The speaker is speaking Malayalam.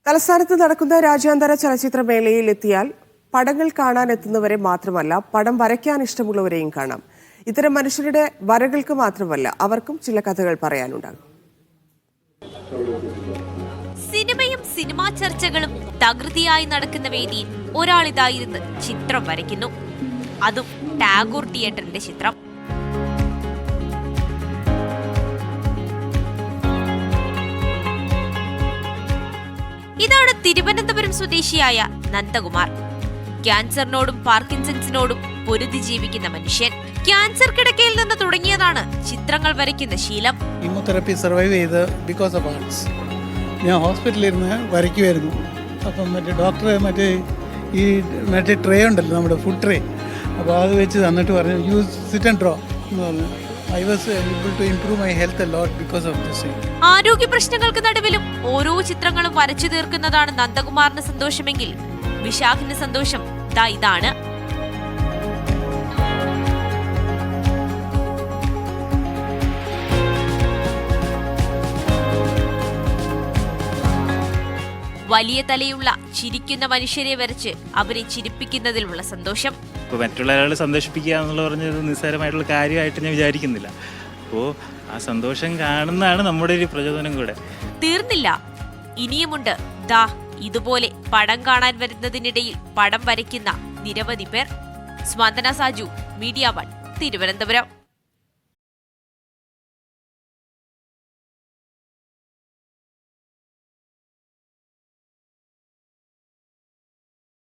തലസ്ഥാനത്ത് നടക്കുന്ന രാജ്യാന്തര ചലച്ചിത്രമേളയിൽ എത്തിയാൽ പടങ്ങൾ കാണാൻ എത്തുന്നവരെ മാത്രമല്ല, പടം വരയ്ക്കാൻ ഇഷ്ടമുള്ളവരെയും കാണാം. ഇത്തരം മനുഷ്യരുടെ വരകൾക്ക് മാത്രമല്ല, അവർക്കും ചില കഥകൾ പറയാനുണ്ടാകും. സിനിമയും സിനിമാ ചർച്ചകളും തകൃതിയായി നടക്കുന്ന വേദിയിൽ ഒരാളിതായിരുന്ന് ചിത്രം വരയ്ക്കുന്നു. അതും ടാഗോർ തിയേറ്ററിന്റെ ചിത്രം. ഇതാണ് തിരുവനന്തപുരം സ്വദേശിയായ നന്ദകുമാർ. ക്യാൻസറിനോടും പാർക്കിൻസൺസിനോടും പൊരുതി ജീവിക്കുന്ന മനുഷ്യൻ. ക്യാൻസർ കിടക്കയിൽ നിന്ന് തുടങ്ങിയതാണ് ചിത്രങ്ങൾ വരയ്ക്കുന്ന ശീലം. കീമോതെറാപ്പി സർവൈവ് ചെയ്ത് ബിക്കോസ് ഓഫ് ആർട്സ്. ഞാൻ ഹോസ്പിറ്റലിൽ ഇരുന്ന് വരയ്ക്കുമായിരുന്നു. അപ്പം ഡോക്ടർ ഈ ട്രേ ഉണ്ടല്ലോ, നമ്മുടെ ഫുഡ് ട്രേ, അപ്പോൾ അത് വെച്ച് തന്നിട്ട് പറഞ്ഞു യു സിറ്റ് ആൻഡ് ഡ്രോ എന്ന് പറഞ്ഞു. I was able to improve my health a lot because of this thing. ആരോഗ്യ പ്രശ്നങ്ങൾക്ക് നടുവിലും ഓരോ ചിത്രങ്ങളും വരച്ചു തീർക്കുന്നതാണ് നന്ദകുമാറിന് സന്തോഷമെങ്കിൽ വിശാഖിന് സന്തോഷം ഇതാണ്. വലിയ തലയുള്ള ചിരിക്കുന്ന മനുഷ്യരെ വരച്ച് അവരെ ചിരിപ്പിക്കുന്നതിലുള്ള സന്തോഷം. ഇപ്പോൾ മറ്റുള്ള ഒരാളെ സന്തോഷിപ്പിക്കുക എന്നുള്ള പറഞ്ഞത് നിസ്സാരമായിട്ടുള്ള കാര്യമായിട്ട് ഞാൻ വിചാരിക്കുന്നില്ല. അപ്പോൾ ആ സന്തോഷം കാണുന്നതാണ് നമ്മുടെ ഒരു പ്രചോദനം കൂടെ. തീർന്നില്ല, ഇനിയുമുണ്ട്. ഇതുപോലെ പടം കാണാൻ വരുന്നതിനിടയിൽ പടം വരയ്ക്കുന്ന നിരവധി പേർ. സ്പന്ദന സാജു, മീഡിയ 1, തിരുവനന്തപുരം.